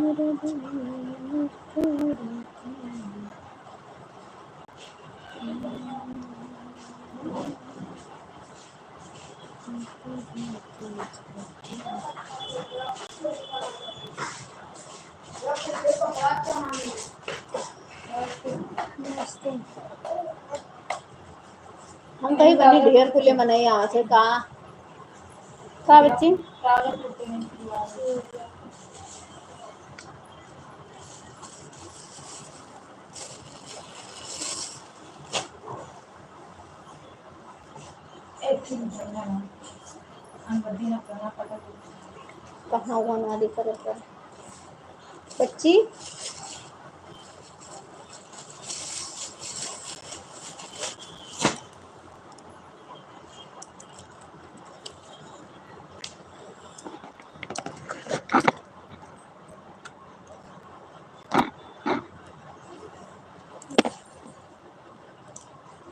हम कहीं बनी ढेर खुले मनाई यहाँ से कहाँ बच्ची कहाँ हुआ नारी करे बच्ची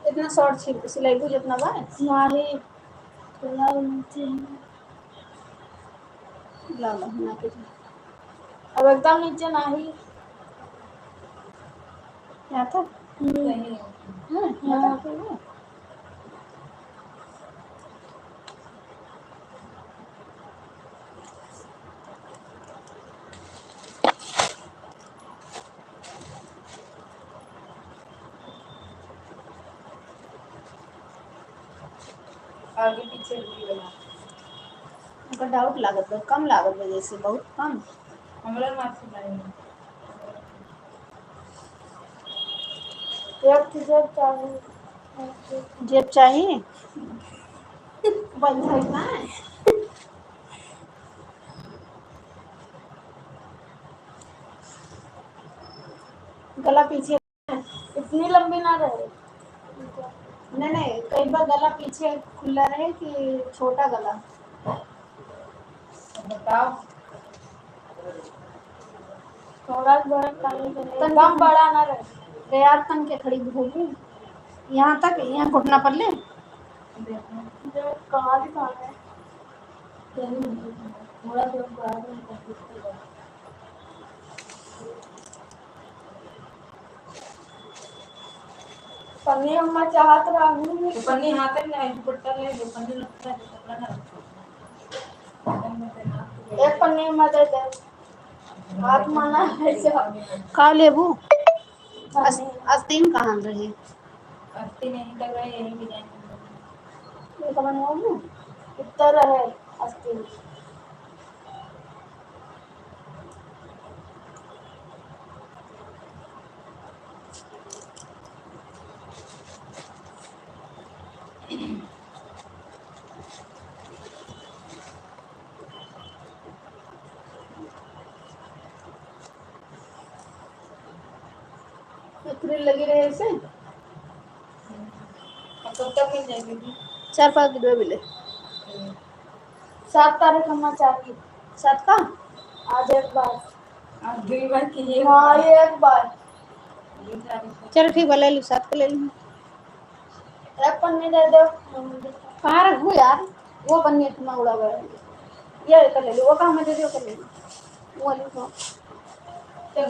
इतना शॉर्ट सिलाई को जितना बा हमारे थोड़ा नीचे ला ला ना के अब एकदम नीचे नहीं यहाँ था यहाँ था आगे पीछे भी बना उनका डाउट लागत बा कम लागत वजह से बहुत कम हमरा मार्क्स नहीं एक जेब चाहिए बंद है ना गला पीछे इतनी लंबी ना रहे नहीं कई बार गला पीछे खुला रहे कि छोटा गला बताओ थोड़ा बड़ा एकदम बड़ा ना रहे यार तन के खड़ी होगी यहाँ तक यहाँ घुटना पर ले कहाँ दिखाना है थोड़ा पन्नी अम्मा चाहत रहा तो पन्नी हाथ में नहीं दुपट्टा ले दो पन्नी लगता है कपड़ा ना एक पन्नी अम्मा दे दे हाथ माना है का लेबू आस्तीन कहाँ रही अस्ती नहीं लग रहा है यही डिजाइन ये कमन हो उत्तर है अस्ती फ्रिल लगी रहे इसे कब तक मिल जाएगी 4-5 दिन मिले 7 तारीख हम चाहिए 7 का आज एक बार आज 2 बार की हाँ एक बार चलो ठीक है ले लो 7 को ले लो एक पन्नी दे दो कहाँ रखूँ यार वो पन्नी इतना उड़ा गया ये कर ले लो वो कहाँ में दे दो कर ले लो वो ले लो चल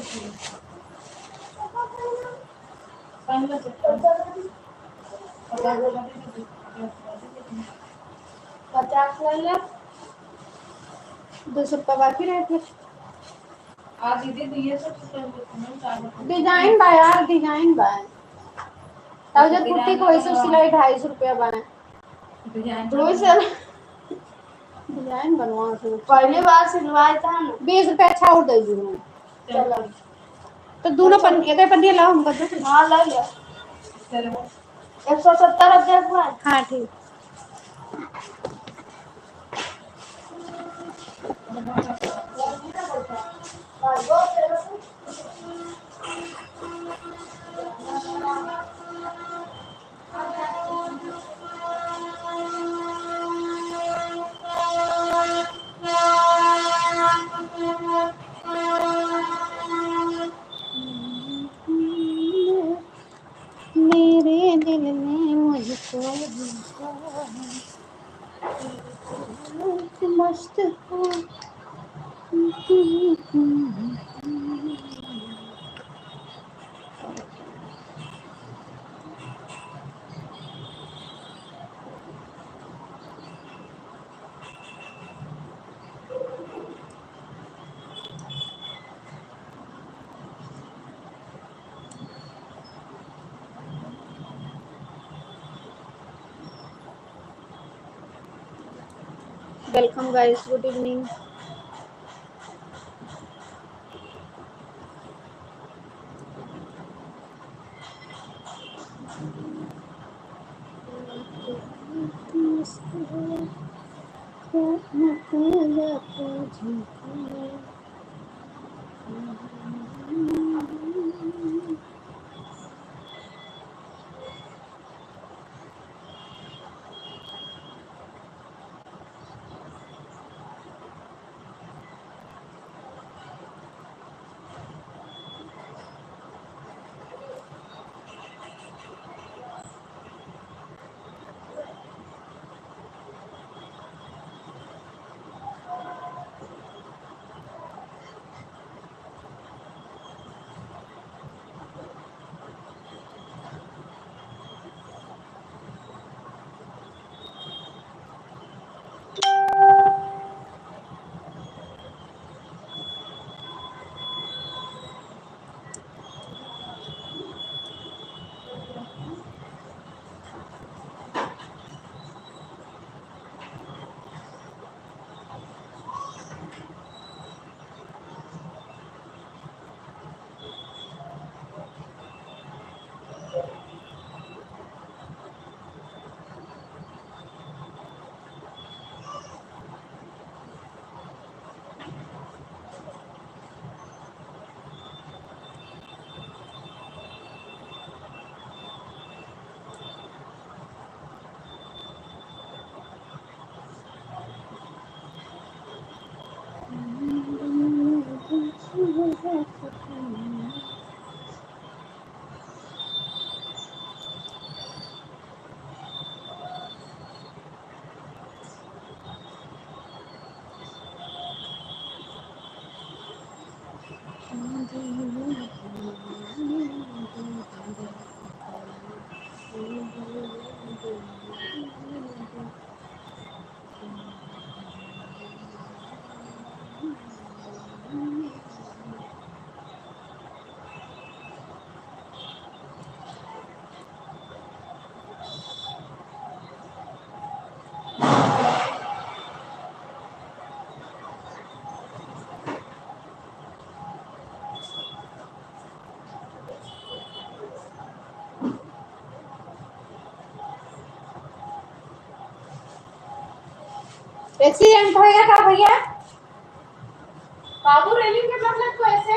पचास ले ले 200 रुपये बाकी रहे थे आज दीदी ये सब डिजाइन बा यार डिजाइन बा तब जब कुर्ती को ऐसे सिलाई 250 रुपया बना डिजाइन बनवा पहली बार सिलवाया था ना 20 रुपया अच्छा और दे दूँ चलो तो दोनों पन्नी एक पन्नी लाओ हम कर दो हाँ ले लो चलो 170 अब देख भाई हाँ ठीक मेरे दिल में मुझको मस्त हो Welcome, guys. Good evening. Accident हो गया था भैया। बाबू रेलिंग के मतलब तो ऐसे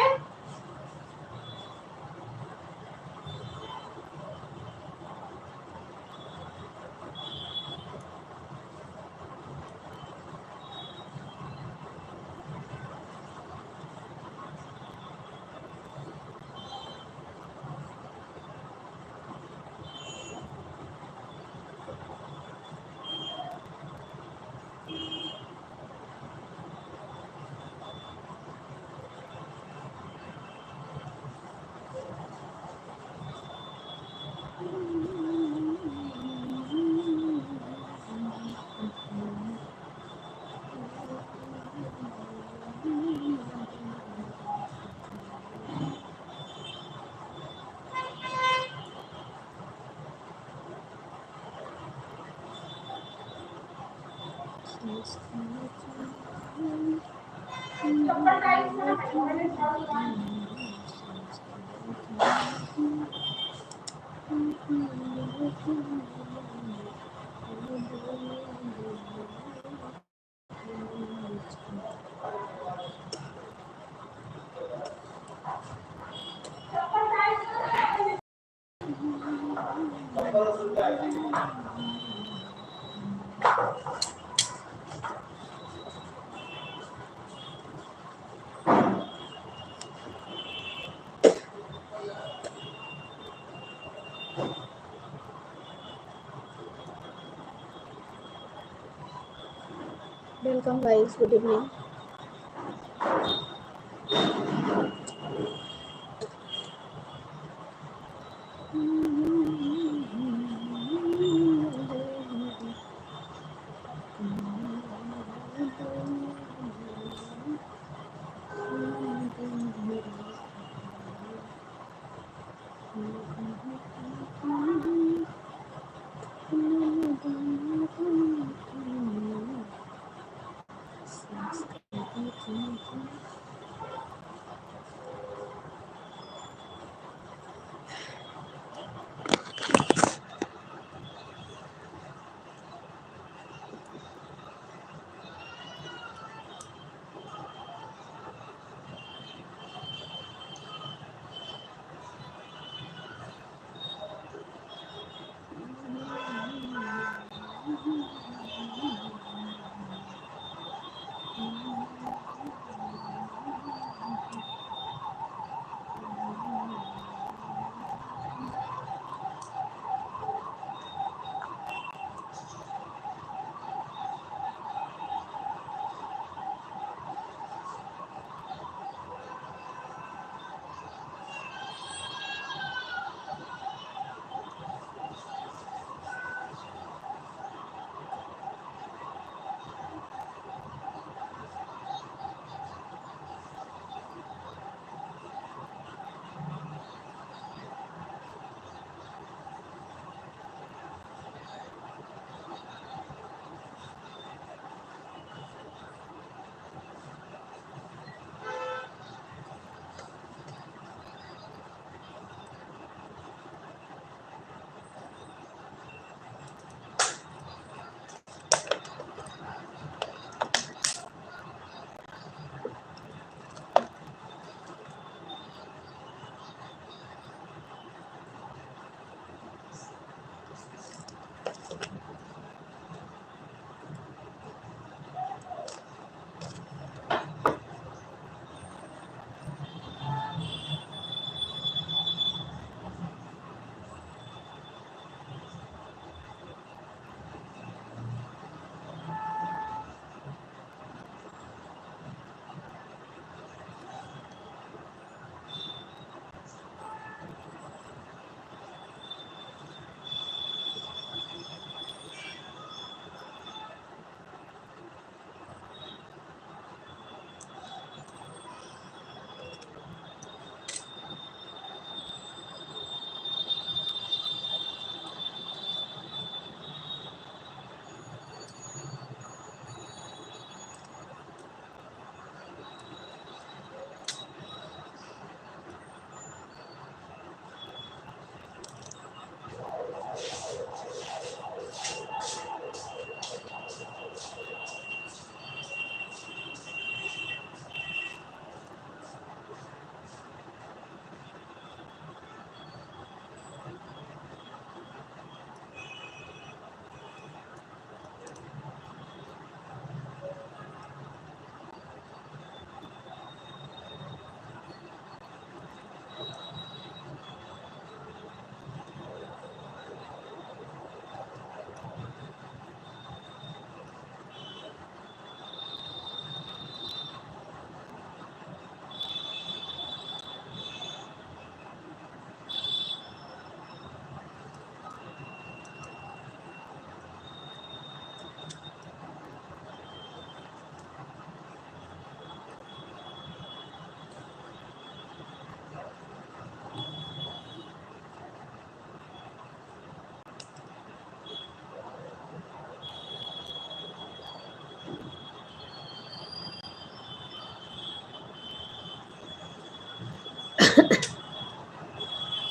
Welcome, guys. Good evening.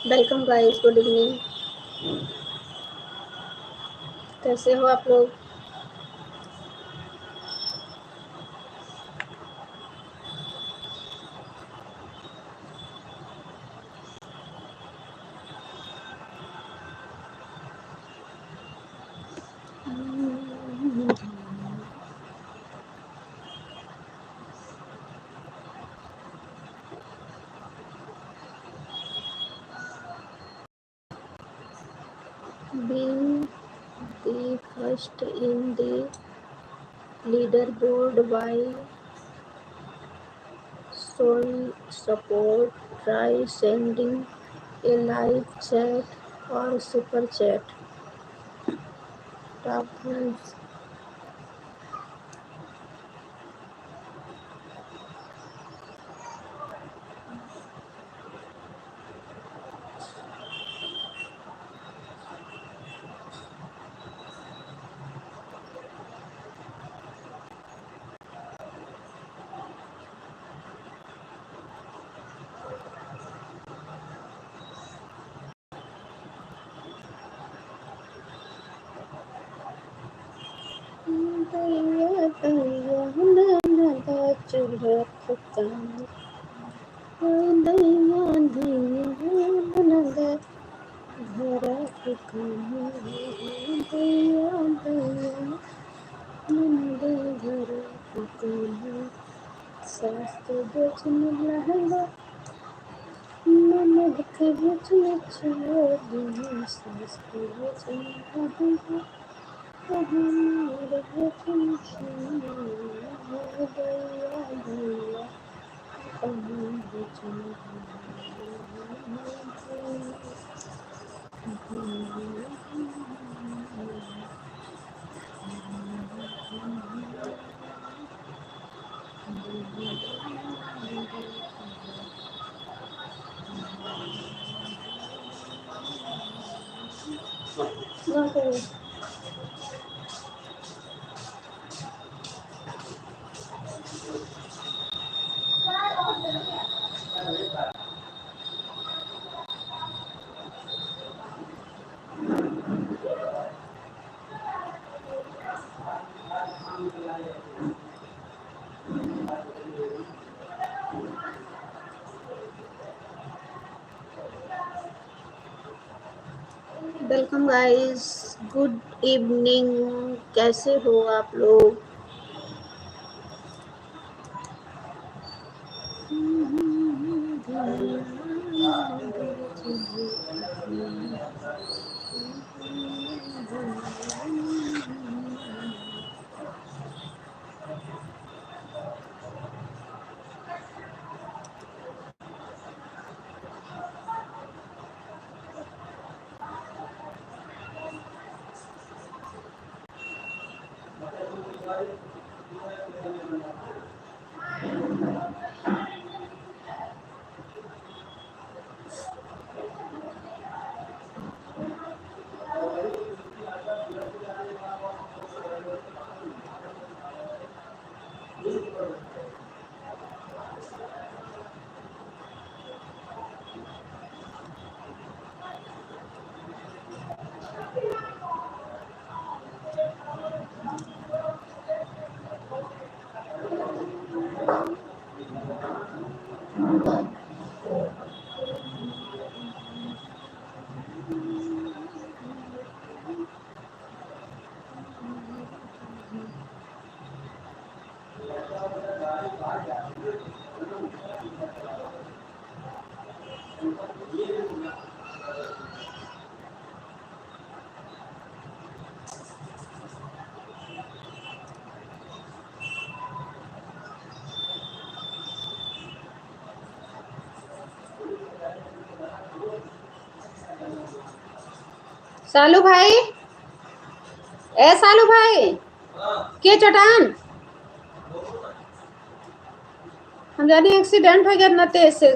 Welcome guys, good evening. कैसे हो आप लोग? Being the first in the leaderboard by showing support, try sending a live chat or super chat. Top friends. शास्त्र बेचने लहंगा ननद के बेचने चोरी शास्त्र बेचने लहंगा हमारे बेचने चोरी दैया दैया हमारे बेचने वेलकम गाइस, गुड इवनिंग। कैसे हो आप लोग? सालू भाई, ए सालू भाई, के चटान हम जाने एक्सीडेंट हो गया ना, तेज से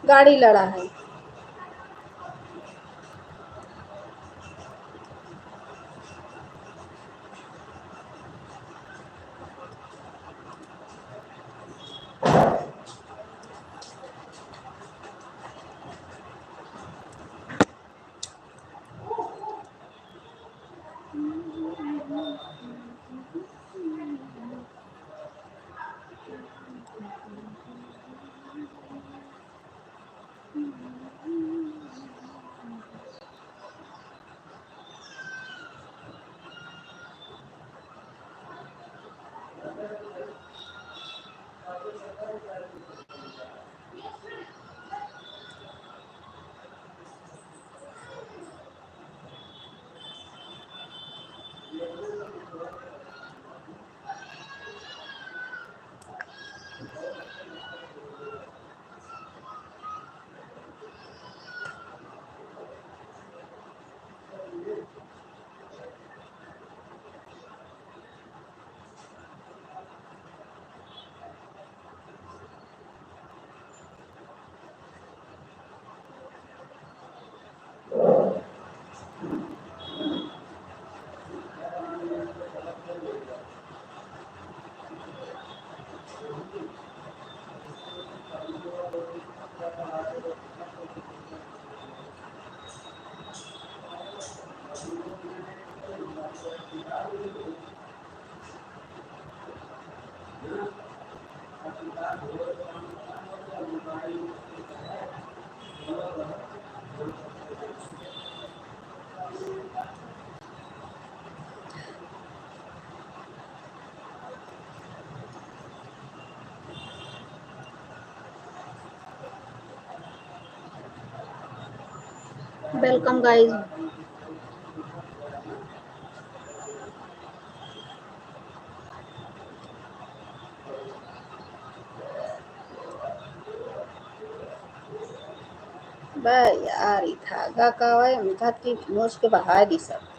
गाड़ी लड़ा है। Welcome guys. भाई यार, धागा का है, हम था कि मोच के बहा दी सब।